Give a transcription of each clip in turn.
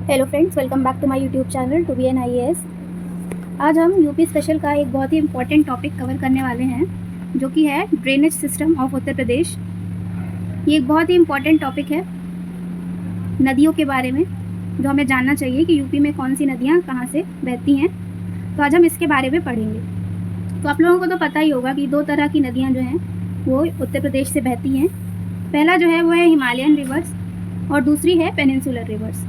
Hello friends, welcome back to my YouTube channel to be an IAS। आज हम UP special का एक बहुत ही इम्पॉर्टेंट टॉपिक कवर करने वाले हैं, जो कि है ड्रेनेज सिस्टम ऑफ उत्तर प्रदेश। ये एक बहुत ही इम्पॉर्टेंट टॉपिक है नदियों के बारे में, जो हमें जानना चाहिए कि यूपी में कौन सी नदियाँ कहाँ से बहती हैं। तो आज हम इसके बारे में पढ़ेंगे। तो आप लोगों को तो पता ही होगा कि दो तरह की नदियाँ जो हैं वो उत्तर प्रदेश से बहती हैं। पहला जो है वो है हिमालयन रिवर्स और दूसरी है पेनिनसुलर रिवर्स।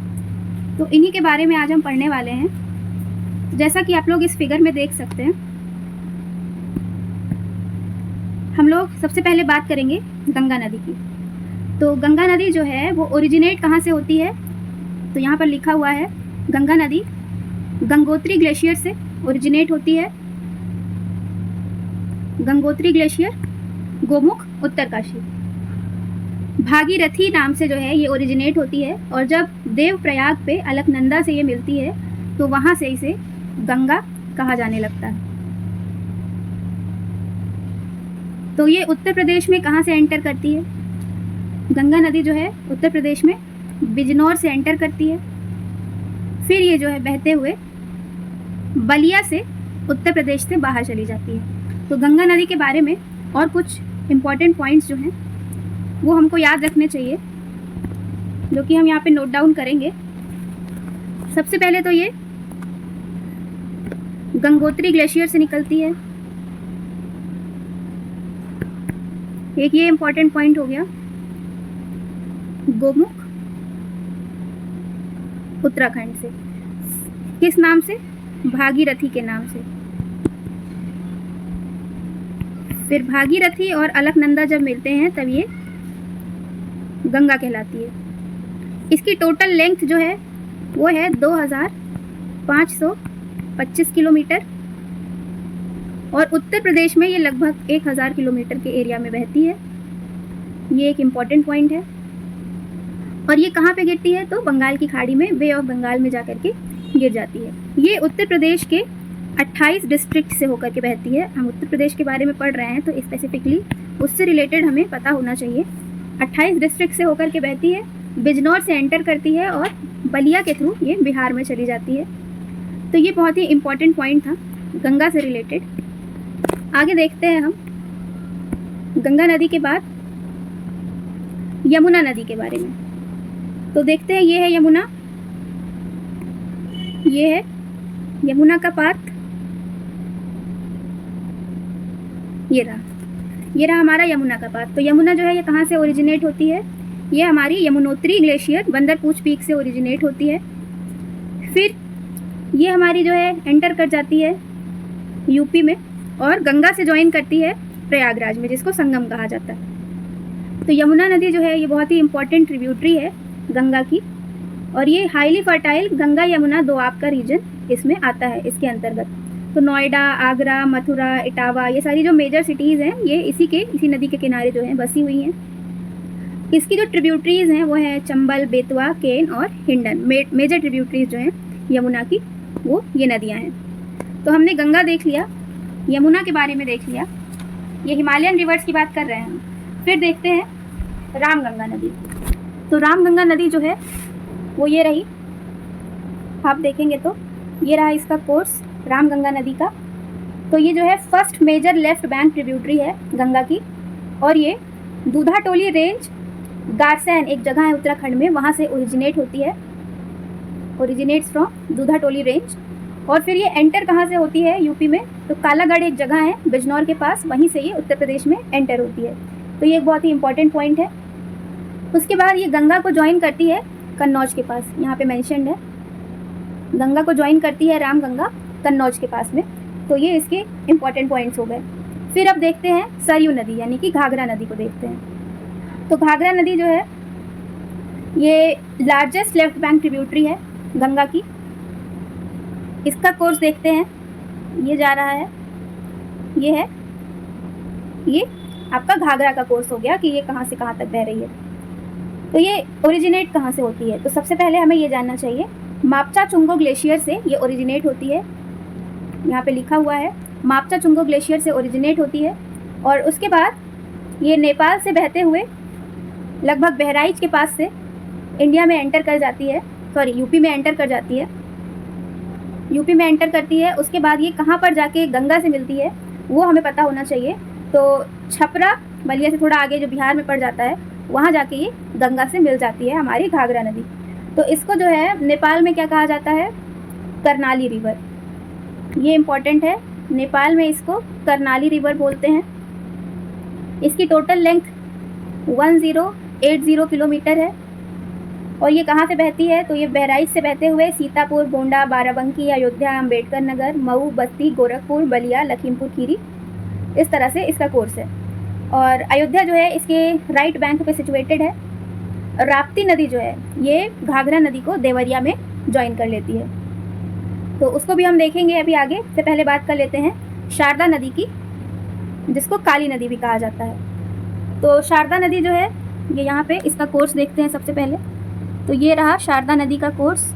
तो इन्हीं के बारे में आज हम पढ़ने वाले हैं। तो जैसा कि आप लोग इस फिगर में देख सकते हैं, हम लोग सबसे पहले बात करेंगे गंगा नदी की। तो गंगा नदी जो है वो ओरिजिनेट कहाँ से होती है? तो यहाँ पर लिखा हुआ है गंगा नदी गंगोत्री ग्लेशियर से ओरिजिनेट होती है। गंगोत्री ग्लेशियर, गोमुख, उत्तरकाशी, भागीरथी नाम से जो है ये ओरिजिनेट होती है। और जब देवप्रयाग पे अलकनंदा से ये मिलती है तो वहाँ से इसे गंगा कहा जाने लगता है। तो ये उत्तर प्रदेश में कहाँ से एंटर करती है? गंगा नदी जो है उत्तर प्रदेश में बिजनौर से एंटर करती है। फिर ये जो है बहते हुए बलिया से उत्तर प्रदेश से बाहर चली जाती है। तो गंगा नदी के बारे में और कुछ इम्पॉर्टेंट पॉइंट्स जो हैं वो हमको याद रखने चाहिए, जो कि हम यहाँ पे नोट डाउन करेंगे। सबसे पहले तो ये गंगोत्री ग्लेशियर से निकलती है, एक ये इम्पॉर्टेंट पॉइंट हो गया। गोमुख उत्तराखंड से, किस नाम से? भागीरथी के नाम से। फिर भागीरथी और अलकनंदा जब मिलते हैं तब ये गंगा कहलाती है। इसकी टोटल लेंथ जो है वो है 2525 किलोमीटर और उत्तर प्रदेश में ये लगभग 1000 किलोमीटर के एरिया में बहती है। ये एक इम्पॉर्टेंट पॉइंट है। और ये कहाँ पे गिरती है? तो बंगाल की खाड़ी में, बे ऑफ बंगाल में जाकर के गिर जाती है। ये उत्तर प्रदेश के 28 डिस्ट्रिक्ट से होकर के बहती है। हम उत्तर प्रदेश के बारे में पढ़ रहे हैं तो स्पेसिफिकली उससे रिलेटेड हमें पता होना चाहिए। 28 डिस्ट्रिक्ट से होकर के बहती है, बिजनौर से एंटर करती है और बलिया के थ्रू ये बिहार में चली जाती है। तो ये बहुत ही इम्पॉर्टेंट पॉइंट था गंगा से रिलेटेड। आगे देखते हैं हम गंगा नदी के बाद यमुना नदी के बारे में। तो देखते हैं, ये है यमुना, ये है यमुना का पाथ, ये रहा हमारा यमुना का पाथ। तो यमुना जो है ये कहाँ से ओरिजिनेट होती है? ये हमारी यमुनोत्री ग्लेशियर बंदरपूछ पीक से ओरिजिनेट होती है। फिर ये हमारी जो है एंटर कर जाती है यूपी में और गंगा से ज्वाइन करती है प्रयागराज में, जिसको संगम कहा जाता है। तो यमुना नदी जो है ये बहुत ही इम्पॉर्टेंट ट्रिब्यूटरी है गंगा की, और ये हाईली फर्टाइल गंगा यमुना दोआब का रीजन इसमें आता है इसके अंतर्गत। तो नोएडा, आगरा, मथुरा, इटावा, ये सारी जो मेजर सिटीज़ हैं ये इसी नदी के किनारे जो हैं बसी हुई हैं। इसकी जो ट्रिब्यूटरीज़ हैं वो हैं चंबल, बेतवा, केन और हिंडन। मेजर ट्रिब्यूटरीज़ जो हैं यमुना की वो ये नदियाँ हैं। तो हमने गंगा देख लिया, यमुना के बारे में देख लिया, ये हिमालयन रिवर्स की बात कर रहे हैं हम। फिर देखते हैं रामगंगा नदी। तो रामगंगा नदी जो है वो ये रही, आप देखेंगे तो ये रहा इसका कोर्स रामगंगा नदी का। तो ये जो है first major left bank tributary है गंगा की, और ये दूधाटोली रेंज, गारसैन एक जगह है उत्तराखंड में, वहाँ से ओरिजिनेट होती है, ओरिजिनेट्स फ्रॉम दूधाटोली रेंज। और फिर ये एंटर कहाँ से होती है यूपी में? तो कालागढ़ एक जगह है बिजनौर के पास, वहीं से ये उत्तर प्रदेश में एंटर होती है। तो ये एक बहुत ही इंपॉर्टेंट पॉइंट है। उसके बाद ये गंगा को ज्वाइन करती है कन्नौज के पास, यहाँ पे मेंशन्ड है, गंगा को ज्वाइन करती है रामगंगा कन्नौज के पास में। तो ये इसके इम्पॉर्टेंट पॉइंट्स हो गए। फिर अब देखते हैं सरयू नदी यानी कि घाघरा नदी को देखते हैं। तो घाघरा नदी जो है ये लार्जेस्ट लेफ्ट बैंक ट्रिब्यूटरी है गंगा की। इसका कोर्स देखते हैं, ये जा रहा है, ये आपका घाघरा का कोर्स हो गया कि ये कहाँ से कहाँ तक बह रही है। तो ये ओरिजिनेट कहाँ से होती है? तो सबसे पहले हमें ये जानना चाहिए, मापचा चुंगो ग्लेशियर से ये ओरिजिनेट होती है। यहाँ पे लिखा हुआ है मापचा चुंगो ग्लेशियर से ओरिजिनेट होती है। और उसके बाद ये नेपाल से बहते हुए लगभग बहराइच के पास से इंडिया में एंटर कर जाती है यूपी में एंटर कर जाती है, यूपी में एंटर करती है। उसके बाद ये कहाँ पर जाके गंगा से मिलती है वो हमें पता होना चाहिए। तो छपरा बलिया से थोड़ा आगे जो बिहार में पड़ जाता है वहाँ जाके ये गंगा से मिल जाती है हमारी घाघरा नदी। तो इसको जो है नेपाल में क्या कहा जाता है, कर्णाली रिवर। ये इम्पॉर्टेंट है, नेपाल में इसको कर्णाली रिवर बोलते हैं। इसकी टोटल लेंथ 1080 किलोमीटर है। और ये कहाँ से बहती है, तो ये बहराइच से बहते हुए सीतापुर, गोंडा, बाराबंकी, अयोध्या, अम्बेडकर नगर, मऊ, बस्ती, गोरखपुर, बलिया, लखीमपुर खीरी, इस तरह से इसका कोर्स है। और अयोध्या जो है इसके राइट बैंक पे सिचुएटेड है। राप्ती नदी जो है ये घाघरा नदी को देवरिया में ज्वाइन कर लेती है, तो उसको भी हम देखेंगे अभी आगे। से पहले बात कर लेते हैं शारदा नदी की, जिसको काली नदी भी कहा जाता है। तो शारदा नदी जो है ये यहाँ पे इसका कोर्स देखते हैं सबसे पहले। तो ये रहा शारदा नदी का कोर्स,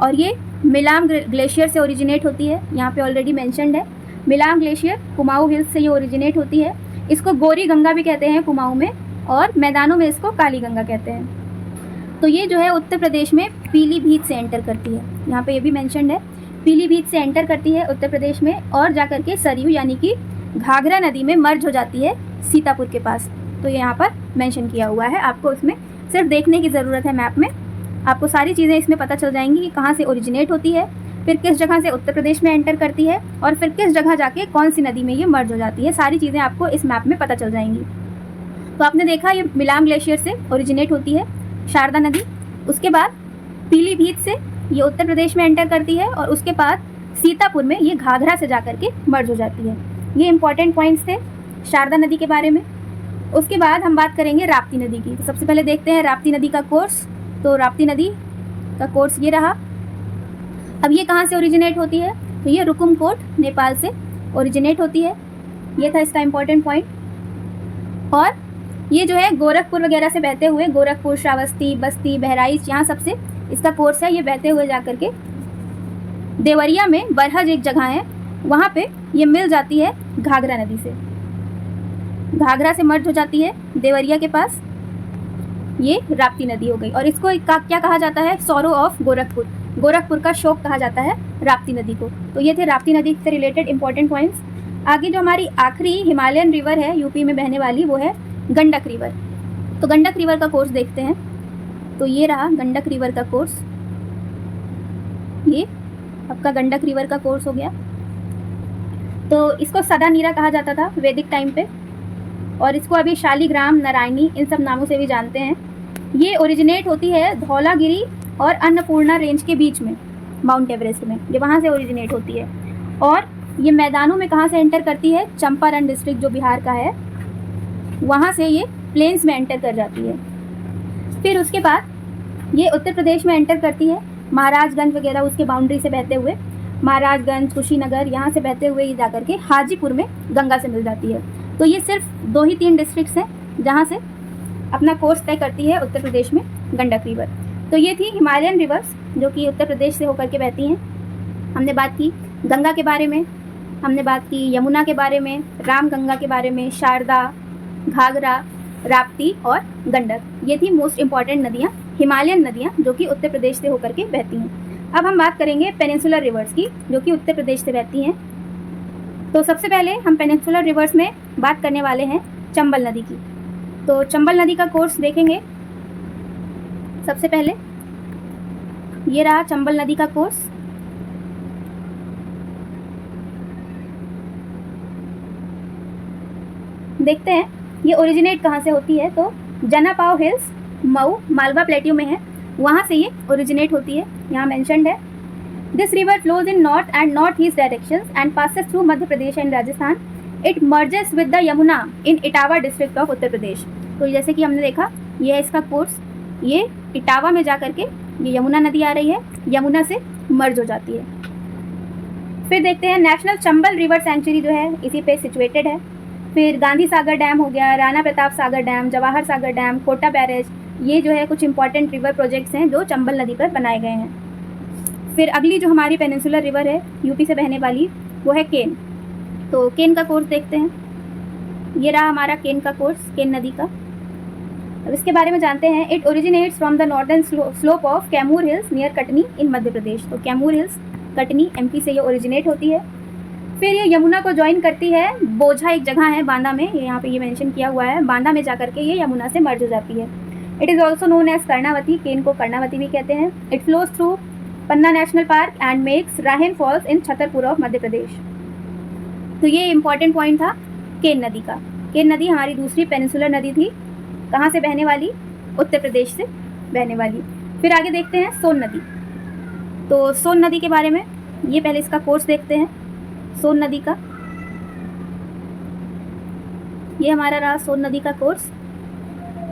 और ये मिलाम ग्लेशियर से ओरिजिनेट होती है। यहाँ पे ऑलरेडी मेंशन्ड है, मिलाम ग्लेशियर कुमाऊं हिल्स से ये ओरिजिनेट होती है। इसको गोरी गंगा भी कहते हैं कुमाऊं में, और मैदानों में इसको काली गंगा कहते हैं। तो ये जो है उत्तर प्रदेश में पीलीभीत से एंटर करती है, यहाँ पे ये भी मेंशन्ड है, पीलीभीत से एंटर करती है उत्तर प्रदेश में, और जा करके सरयू यानी कि घाघरा नदी में मर्ज हो जाती है सीतापुर के पास। तो ये यहाँ पर मेंशन किया हुआ है, आपको इसमें सिर्फ देखने की ज़रूरत है। मैप में आपको सारी चीज़ें इसमें पता चल जाएंगी कि कहाँ से ओरिजिनेट होती है, फिर किस जगह से उत्तर प्रदेश में एंटर करती है, और फिर किस जगह जाके कौन सी नदी में ये मर्ज हो जाती है। सारी चीज़ें आपको इस मैप में पता चल जाएंगी। तो आपने देखा ये मिलाम ग्लेशियर से ओरिजिनेट होती है शारदा नदी, उसके बाद पीलीभीत से ये उत्तर प्रदेश में एंटर करती है, और उसके बाद सीतापुर में ये घाघरा से जा करके मर्ज हो जाती है। ये इंपॉर्टेंट पॉइंट्स थे शारदा नदी के बारे में। उसके बाद हम बात करेंगे राप्ती नदी की। तो सबसे पहले देखते हैं राप्ती नदी का कोर्स। तो राप्ती नदी का कोर्स ये रहा। अब ये कहाँ से ओरिजिनेट होती है, तो ये रुकुमकोट नेपाल से ओरिजिनेट होती है। ये था इसका इम्पोर्टेंट पॉइंट। और ये जो है गोरखपुर वगैरह से बहते हुए, गोरखपुर, श्रावस्ती, बस्ती, बहराइच, यहाँ सबसे इसका कोर्स है। ये बहते हुए जा करके देवरिया में बरहज एक जगह है, वहाँ पे ये मिल जाती है घाघरा नदी से, घाघरा से मर्ज हो जाती है देवरिया के पास। ये राप्ती नदी हो गई। और इसको क्या कहा जाता है, सॉरो ऑफ गोरखपुर, गोरखपुर का शोक कहा जाता है राप्ती नदी को। तो ये थे राप्ती नदी से रिलेटेड इंपॉर्टेंट पॉइंट्स। आगे जो हमारी आखिरी हिमालयन रिवर है यूपी में बहने वाली, वो है गंडक रिवर। तो गंडक रिवर का कोर्स देखते हैं। तो ये रहा गंडक रिवर का कोर्स, ये आपका गंडक रिवर का कोर्स हो गया। तो इसको सदा नीरा कहा जाता था वैदिक टाइम पे, और इसको अभी शालीग्राम, नारायणी, इन सब नामों से भी जानते हैं। ये ओरिजिनेट होती है धौलागिरी और अन्नपूर्णा रेंज के बीच में, माउंट एवरेस्ट में, ये वहाँ से ओरिजिनेट होती है। और ये मैदानों में कहाँ से एंटर करती है, चंपारण डिस्ट्रिक्ट जो बिहार का है, वहाँ से ये प्लेन्स में एंटर कर जाती है। फिर उसके बाद ये उत्तर प्रदेश में एंटर करती है, महाराजगंज वगैरह उसके बाउंड्री से बहते हुए, महाराजगंज, कुशीनगर, यहाँ से बहते हुए ये जा करके हाजीपुर में गंगा से मिल जाती है। तो ये सिर्फ 2 ही 3 डिस्ट्रिक्ट्स हैं जहाँ से अपना कोर्स तय करती है उत्तर प्रदेश में गंडक रिवर। तो ये थी हिमालयन रिवर्स जो कि उत्तर प्रदेश से होकर के बहती हैं। हमने बात की गंगा के बारे में, हमने बात की यमुना के बारे में, राम गंगा के बारे में, शारदा, घाघरा, राप्ती और गंडक। ये थी मोस्ट इम्पॉर्टेंट नदियाँ, हिमालयन नदियाँ जो कि उत्तर प्रदेश से होकर के बहती हैं। अब हम बात करेंगे पेनिनसुलर रिवर्स की जो कि उत्तर प्रदेश से बहती हैं। तो सबसे पहले हम पेनिनसुलर रिवर्स में बात करने वाले हैं चंबल नदी की। तो चंबल नदी का कोर्स देखेंगे। सबसे पहले ये रहा चंबल नदी का कोर्स। देखते हैं ये ओरिजिनेट कहाँ से होती है। तो जनापाव हिल्स, मऊ, मालवा प्लेट्यू में है, वहाँ से ये ओरिजिनेट होती है, यहाँ मेंशन्ड है। This river flows in north and north east directions and passes through Madhya Pradesh and Rajasthan. It merges with the Yamuna in Etawah district of Uttar Pradesh. तो जैसे कि हमने देखा ये है इसका कोर्स, ये इटावा में जा करके ये यमुना नदी आ रही है, यमुना से मर्ज हो जाती है। फिर देखते हैं नेशनल चंबल रिवर सेंचुरी जो है इसी पे सिचुएटेड है। फिर गांधी सागर डैम हो गया, Rana Pratap Sagar dam, Jawahar Sagar dam, Kota barrage, ये जो है कुछ इंपॉर्टेंट रिवर प्रोजेक्ट्स हैं जो चंबल नदी पर बनाए गए हैं। फिर अगली जो हमारी पेनिनसुलर रिवर है यूपी से बहने वाली, वो है केन। तो केन का कोर्स देखते हैं। ये रहा हमारा केन का कोर्स, केन नदी का। अब इसके बारे में जानते हैं। It originates from the northern slope of Kaimur hills near Katni in Madhya Pradesh. तो कैमूर हिल्स कटनी एमपी से ये ओरिजिनेट होती है। फिर ये यमुना को ज्वाइन करती है, बोझा एक जगह है बांदा में, ये यहाँ पे ये मेंशन किया हुआ है, बांदा में जाकर के ये यमुना से मर्ज हो जाती है। It is also known as Karnavati, Ken को कर्णावती भी कहते हैं। It flows through Panna national park and makes Raneh falls in Chhatarpur of Madhya Pradesh. तो ये इंपॉर्टेंट पॉइंट था केन नदी का। केन नदी हमारी दूसरी पेनिसुलर नदी थी, कहाँ से बहने वाली, उत्तर प्रदेश से बहने वाली। फिर आगे देखते हैं सोन नदी। तो सोन नदी के बारे में ये पहले इसका कोर्स देखते हैं। सोन नदी का ये हमारा रहा सोन नदी का कोर्स।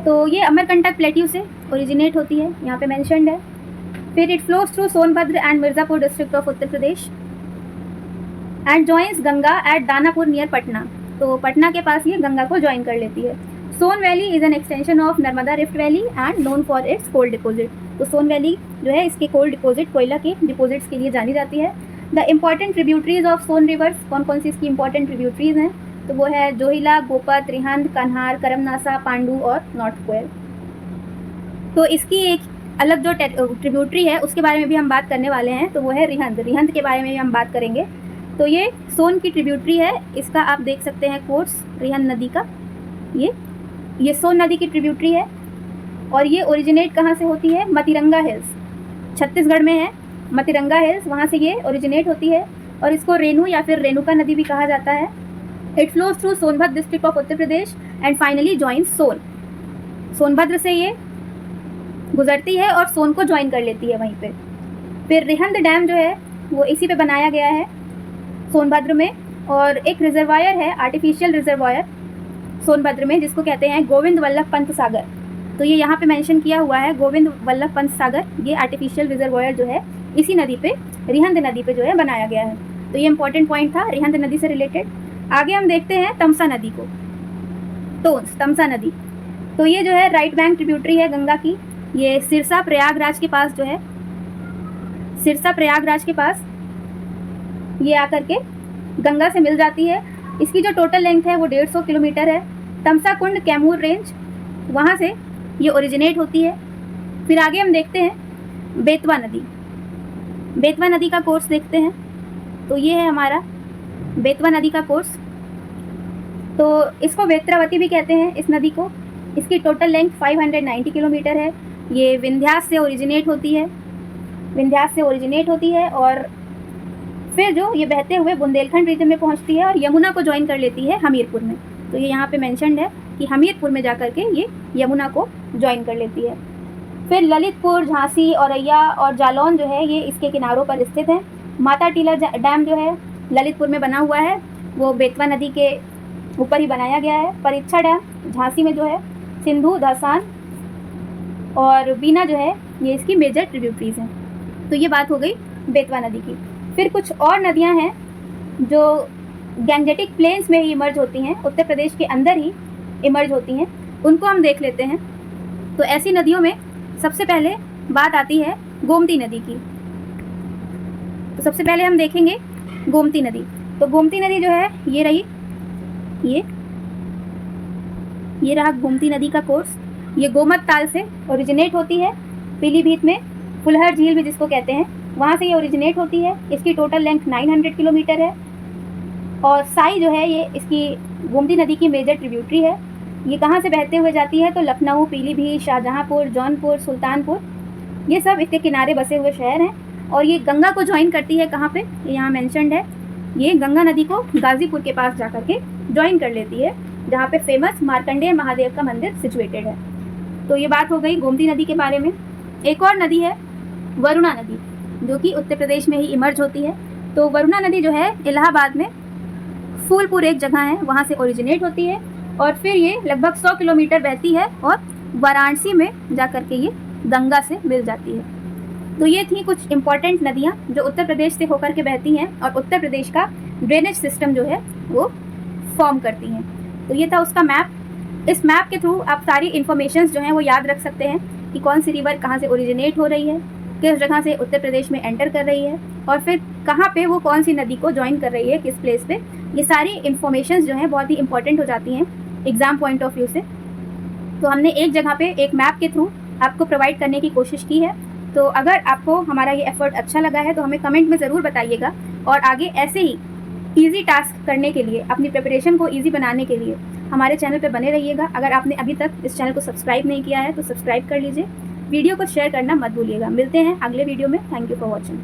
तो ये अमरकंटक प्लेट्यू से ओरिजिनेट होती है, यहाँ पे मेंशन्ड है। फिर it flows through Sonbhadra and Mirzapur district of Uttar Pradesh and joins Ganga at Danapur near Patna. तो पटना के पास ये गंगा को ज्वाइन कर लेती है। Son valley is an extension of Narmada rift valley and known for its coal deposit. तो सोन वैली जो है इसके कोल डिपोजिट, कोयला के डिपोजिट्स के लिए जानी जाती है। The important tributaries of Son rivers, कौन कौन सी इसकी इंपॉर्टेंट ट्रिब्यूटरीज हैं, तो वो है जोहिला, गोपत, रिहंद, कन्हार, करमनासा, पांडू और नॉर्थ कोयल। तो इसकी एक अलग जो ट्रिब्यूटरी है उसके बारे में भी हम बात करने वाले हैं, तो वो है रिहंद। रिहंद के बारे में भी हम बात करेंगे। तो ये सोन की ट्रिब्यूटरी है, इसका आप देख सकते हैं कोर्स रिहंद नदी का। ये सोन नदी की ट्रिब्यूटरी है और ये ओरिजिनेट कहाँ से होती है, मतिरंगा हिल्स, छत्तीसगढ़ में है मतिरंगा हिल्स, वहाँ से ये ओरिजिनेट होती है और इसको रेणु या फिर रेणुका नदी भी कहा जाता है। It flows through Sonbhadra district of Uttar Pradesh and finally joins Son. Sonbhadra से ये गुजरती है और सोन को ज्वाइन कर लेती है वहीं पे। फिर रिहंद डैम जो है वो इसी पे बनाया गया है सोनभद्र में, और एक रिजर्वायर है, आर्टिफिशियल रिजर्वायर सोनभद्र में, जिसको कहते हैं गोविंद वल्लभ पंत सागर। तो ये यहाँ पे मेंशन किया हुआ है गोविंद वल्लभ पंत सागर। ये आर्टिफिशियल रिजर्वायर जो है इसी नदी पे, रिहंद नदी पे जो है बनाया गया है। तो ये इंपॉर्टेंट पॉइंट था रिहंद नदी से रिलेटेड। आगे हम देखते हैं तमसा नदी को। टोंस तमसा नदी, तो ये जो है राइट बैंक ट्रिब्यूटरी है गंगा की। ये सिरसा प्रयागराज के पास जो है, सिरसा प्रयागराज के पास ये आकर के गंगा से मिल जाती है। इसकी जो टोटल लेंथ है वो 150 किलोमीटर है। तमसा कुंड कैमूर रेंज, वहाँ से ये ओरिजिनेट होती है। फिर आगे हम देखते हैं बेतवा नदी। बेतवा नदी का कोर्स देखते हैं। तो ये है हमारा बेतवा नदी का कोर्स। तो इसको बेत्रावती भी कहते हैं इस नदी को। इसकी टोटल लेंथ 590 किलोमीटर है। ये विंध्यास से ओरिजिनेट होती है, विंध्यास से ओरिजिनेट होती है और फिर जो ये बहते हुए बुंदेलखंड रीजन में पहुंचती है और यमुना को ज्वाइन कर लेती है हमीरपुर में। तो ये यहाँ पे मेंशन्ड है कि हमीरपुर में जाकर के ये यमुना को ज्वाइन कर लेती है। फिर ललितपुर, झांसी, औरैया और जालौन जो है ये इसके किनारों पर स्थित हैं। माता टीला डैम जो है ललितपुर में बना हुआ है, वो बेतवा नदी के ऊपर ही बनाया गया है। परीक्षा डैम झांसी में जो है, सिंधु, धासान और बीना जो है ये इसकी मेजर ट्रिब्यूटरीज हैं। तो ये बात हो गई बेतवा नदी की। फिर कुछ और नदियां हैं जो गैंजेटिक प्लेन्स में ही इमर्ज होती हैं, उत्तर प्रदेश के अंदर ही इमर्ज होती हैं, उनको हम देख लेते हैं। तो ऐसी नदियों में सबसे पहले बात आती है गोमती नदी की। तो सबसे पहले हम देखेंगे गोमती नदी। तो गोमती नदी जो है ये रही, ये रहा गोमती नदी का कोर्स। ये गोमत ताल से ओरिजिनेट होती है, पीलीभीत में फुलहर झील भी जिसको कहते हैं, वहाँ से ये ओरिजिनेट होती है। इसकी टोटल लेंथ 900 किलोमीटर है और साई जो है ये इसकी गोमती नदी की मेजर ट्रिब्यूटरी है। ये कहाँ से बहते हुए जाती है, तो लखनऊ, पीलीभीत, शाहजहाँपुर, जौनपुर, सुल्तानपुर, ये सब इसके किनारे बसे हुए शहर हैं। और ये गंगा को ज्वाइन करती है कहाँ पे, ये यहाँ मेंशन्ड है। ये गंगा नदी को गाजीपुर के पास जा करके ज्वाइन कर लेती है, जहाँ पे फेमस मार्कंडेय महादेव का मंदिर सिचुएटेड है। तो ये बात हो गई गोमती नदी के बारे में। एक और नदी है वरुणा नदी, जो कि उत्तर प्रदेश में ही इमर्ज होती है। तो वरुणा नदी जो है इलाहाबाद में फूलपुर एक जगह है, वहाँ से ओरिजिनेट होती है और फिर ये लगभग 100 किलोमीटर बहती है और वाराणसी में जा कर के ये गंगा से मिल जाती है। तो ये थी कुछ इम्पॉर्टेंट नदियाँ जो उत्तर प्रदेश से होकर के बहती हैं और उत्तर प्रदेश का ड्रेनेज सिस्टम जो है वो फॉर्म करती हैं। तो ये था उसका मैप। इस मैप के थ्रू आप सारी इन्फॉर्मेशंस जो हैं वो याद रख सकते हैं कि कौन सी रिवर कहाँ से ओरिजिनेट हो रही है, किस जगह से उत्तर प्रदेश में एंटर कर रही है और फिर कहाँ पे वो कौन सी नदी को ज्वाइन कर रही है, किस प्लेस पे। ये सारी इन्फॉर्मेशंस जो हैं बहुत ही इंपॉर्टेंट हो जाती हैं एग्ज़ाम पॉइंट ऑफ व्यू से। तो हमने एक जगह पे एक मैप के थ्रू आपको प्रोवाइड करने की कोशिश की है। तो अगर आपको हमारा ये एफर्ट अच्छा लगा है तो हमें कमेंट में ज़रूर बताइएगा, और आगे ऐसे ही ईजी टास्क करने के लिए, अपनी प्रिपरेशन को ईजी बनाने के लिए हमारे चैनल पे बने रहिएगा। अगर आपने अभी तक इस चैनल को सब्सक्राइब नहीं किया है तो सब्सक्राइब कर लीजिए। वीडियो को शेयर करना मत भूलिएगा। मिलते हैं अगले वीडियो में। Thank you for watching.